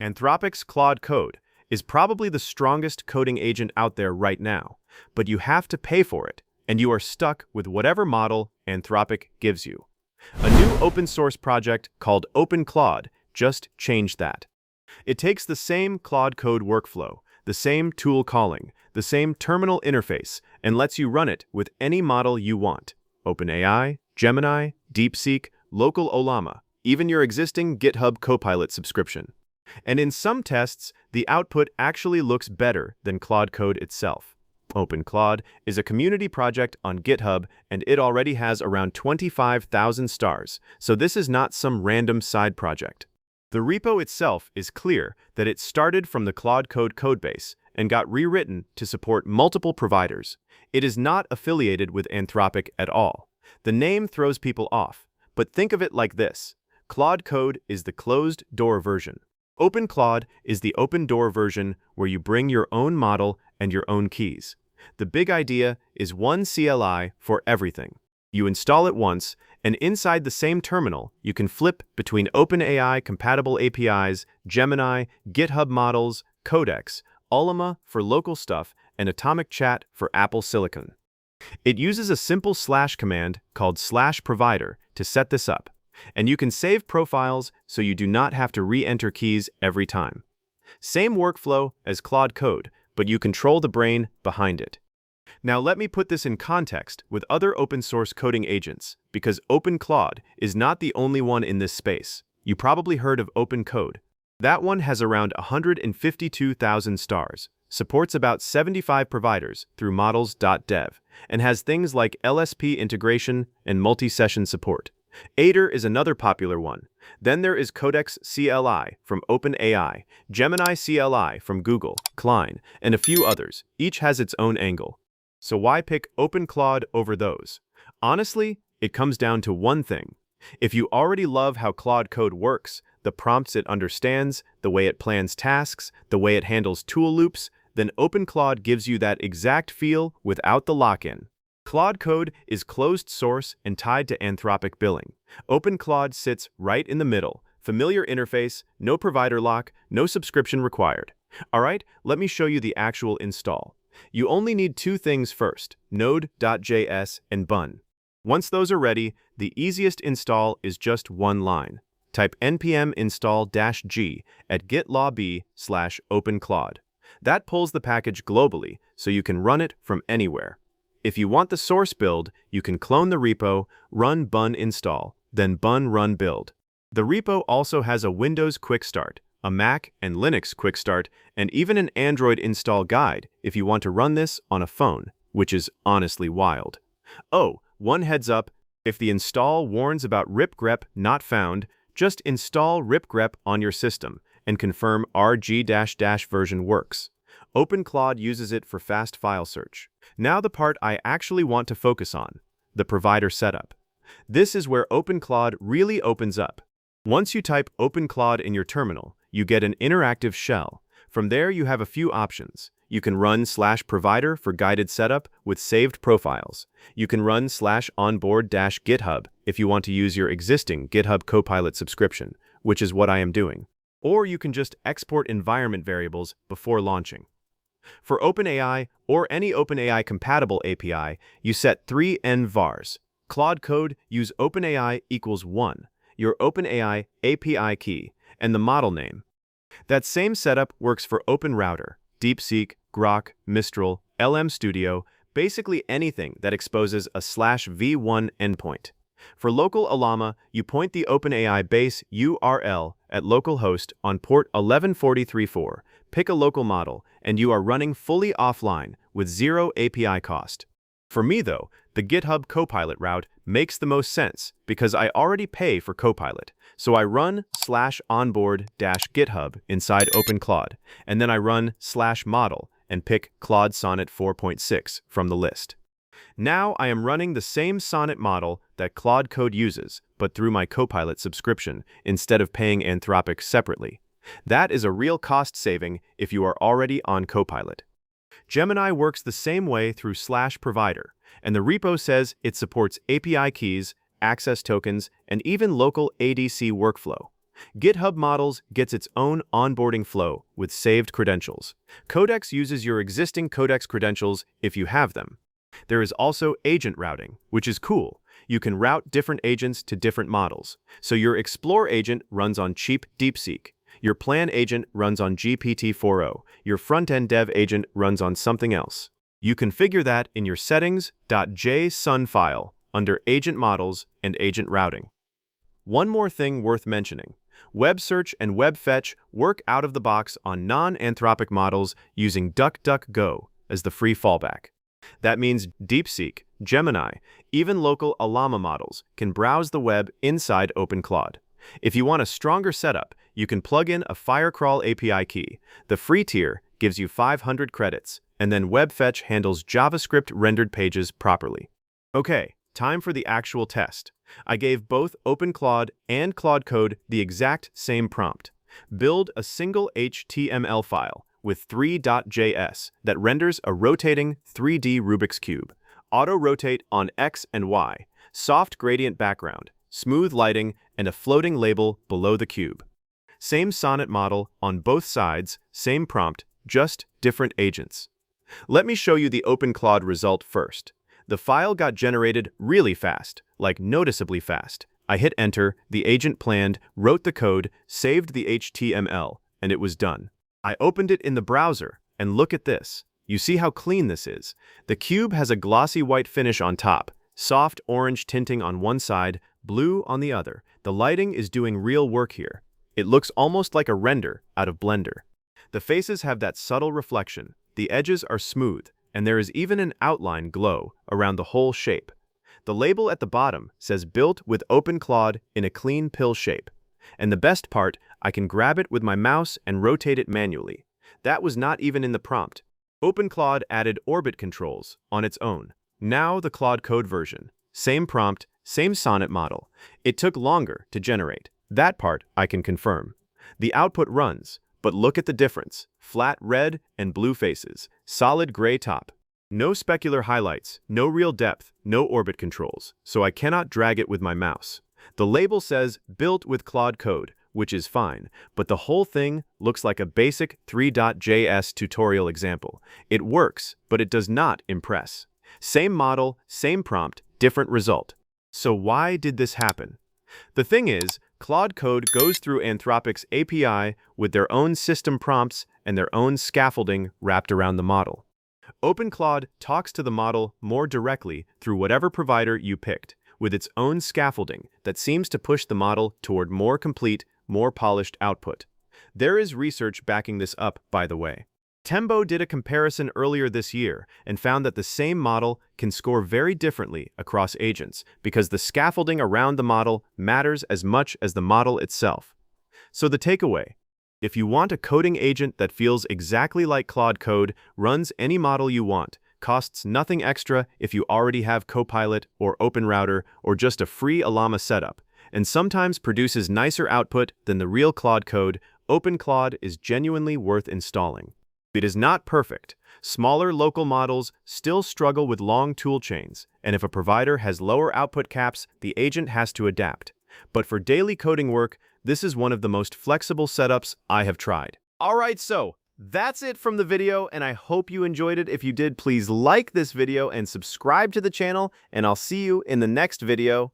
Anthropic's Claude Code is probably the strongest coding agent out there right now, but you have to pay for it, and you are stuck with whatever model Anthropic gives you. A new open-source project called OpenClaude just changed that. It takes the same Claude Code workflow, the same tool calling, the same terminal interface, and lets you run it with any model you want. OpenAI, Gemini, DeepSeek, local Ollama, even your existing GitHub Copilot subscription. And in some tests, the output actually looks better than Claude Code itself. OpenClaude is a community project on GitHub, and it already has around 25,000 stars, so this is not some random side project. The repo itself is clear that it started from the Claude Code codebase and got rewritten to support multiple providers. It is not affiliated with Anthropic at all. The name throws people off, but think of it like this. Claude Code is the closed-door version. OpenClaude is the open-door version where you bring your own model and your own keys. The big idea is one CLI for everything. You install it once, and inside the same terminal, you can flip between OpenAI-compatible APIs, Gemini, GitHub models, Codex, Ollama for local stuff, and Atomic Chat for Apple Silicon. It uses a simple slash command called /provider to set this up, and you can save profiles so you do not have to re-enter keys every time. Same workflow as Claude Code, but you control the brain behind it. Now let me put this in context with other open-source coding agents, because OpenClaude is not the only one in this space. You probably heard of OpenCode. That one has around 152,000 stars, supports about 75 providers through models.dev, and has things like LSP integration and multi-session support. Aider is another popular one. Then there is Codex CLI from OpenAI, Gemini CLI from Google, Klein, and a few others. Each has its own angle. So why pick OpenClaude over those? Honestly, it comes down to one thing. If you already love how Claude Code works, the prompts it understands, the way it plans tasks, the way it handles tool loops, then OpenClaude gives you that exact feel without the lock-in. Claude Code is closed source and tied to Anthropic billing. OpenClaude sits right in the middle. Familiar interface, no provider lock, no subscription required. Alright, let me show you the actual install. You only need two things first, Node.js and Bun. Once those are ready, the easiest install is just one line. Type npm install-g at gitlab/OpenClaude. That pulls the package globally, so you can run it from anywhere. If you want the source build, you can clone the repo, run bun install, then bun run build. The repo also has a Windows Quick Start, a Mac and Linux Quick Start, and even an Android install guide if you want to run this on a phone, which is honestly wild. Oh, one heads up, if the install warns about ripgrep not found, just install ripgrep on your system and confirm rg-, version works. OpenClaude uses it for fast file search. Now the part I actually want to focus on, the provider setup. This is where OpenClaude really opens up. Once you type OpenClaude in your terminal, you get an interactive shell. From there you have a few options. You can run /provider for guided setup with saved profiles. You can run /onboard-GitHub if you want to use your existing GitHub Copilot subscription, which is what I am doing. Or you can just export environment variables before launching. For OpenAI or any OpenAI-compatible API, you set 3 nvars. Claude Code use OpenAI equals 1, your OpenAI API key, and the model name. That same setup works for OpenRouter, DeepSeek, Grok, Mistral, LM Studio, basically anything that exposes a /v1 endpoint. For local Ollama, you point the OpenAI base URL at localhost on port 1143.4, pick a local model, and you are running fully offline with zero API cost. For me though, the GitHub Copilot route makes the most sense because I already pay for Copilot. So I run /onboard-GitHub inside OpenClaude, and then I run /model and pick Claude Sonnet 4.6 from the list. Now I am running the same Sonnet model that Claude Code uses, but through my Copilot subscription instead of paying Anthropic separately. That is a real cost saving if you are already on Copilot. Gemini works the same way through /provider, and the repo says it supports API keys, access tokens, and even local ADC workflow. GitHub Models gets its own onboarding flow with saved credentials. Codex uses your existing Codex credentials if you have them. There is also agent routing, which is cool. You can route different agents to different models. So your Explore agent runs on cheap DeepSeek. Your Plan agent runs on GPT-4o. Your front-end dev agent runs on something else. You configure that in your settings.json file under Agent Models and Agent Routing. One more thing worth mentioning. Web Search and Web Fetch work out of the box on non-Anthropic models using DuckDuckGo as the free fallback. That means DeepSeek, Gemini, even local Llama models can browse the web inside OpenClaude. If you want a stronger setup, you can plug in a Firecrawl API key. The free tier gives you 500 credits, and then WebFetch handles JavaScript rendered pages properly. Okay, time for the actual test. I gave both OpenClaude and Claude Code the exact same prompt. Build a single HTML file with 3.js that renders a rotating 3D Rubik's Cube. Auto-rotate on X and Y, soft gradient background, smooth lighting, and a floating label below the cube. Same sonnet model on both sides, same prompt, just different agents. Let me show you the OpenClaude result first. The file got generated really fast, like noticeably fast. I hit enter, the agent planned, wrote the code, saved the HTML, and it was done. I opened it in the browser, and look at this. You see how clean this is? The cube has a glossy white finish on top, soft orange tinting on one side, blue on the other. The lighting is doing real work here. It looks almost like a render out of Blender. The faces have that subtle reflection, the edges are smooth, and there is even an outline glow around the whole shape. The label at the bottom says built with OpenClaude in a clean pill shape. And the best part, I can grab it with my mouse and rotate it manually. That was not even in the prompt. OpenClaude added orbit controls on its own. Now the Claude Code version. Same prompt, same sonnet model. It took longer to generate. That part I can confirm. The output runs, but look at the difference. Flat red and blue faces, solid gray top. No specular highlights, no real depth, no orbit controls, so I cannot drag it with my mouse. The label says built with Claude Code, which is fine, but the whole thing looks like a basic 3.js tutorial example. It works, but it does not impress. Same model, same prompt, different result. So why did this happen? The thing is, Claude Code goes through Anthropic's API with their own system prompts and their own scaffolding wrapped around the model. OpenClaude talks to the model more directly through whatever provider you picked, with its own scaffolding that seems to push the model toward more complete, more polished output. There is research backing this up, by the way. Tembo did a comparison earlier this year and found that the same model can score very differently across agents because the scaffolding around the model matters as much as the model itself. So the takeaway: if you want a coding agent that feels exactly like Claude Code, runs any model you want, costs nothing extra if you already have Copilot or OpenRouter or just a free Llama setup, and sometimes produces nicer output than the real Claude Code, OpenClaude is genuinely worth installing. It is not perfect. Smaller local models still struggle with long tool chains, and if a provider has lower output caps, the agent has to adapt. But for daily coding work, this is one of the most flexible setups I have tried. Alright, so that's it from the video, and I hope you enjoyed it. If you did, please like this video and subscribe to the channel, and I'll see you in the next video.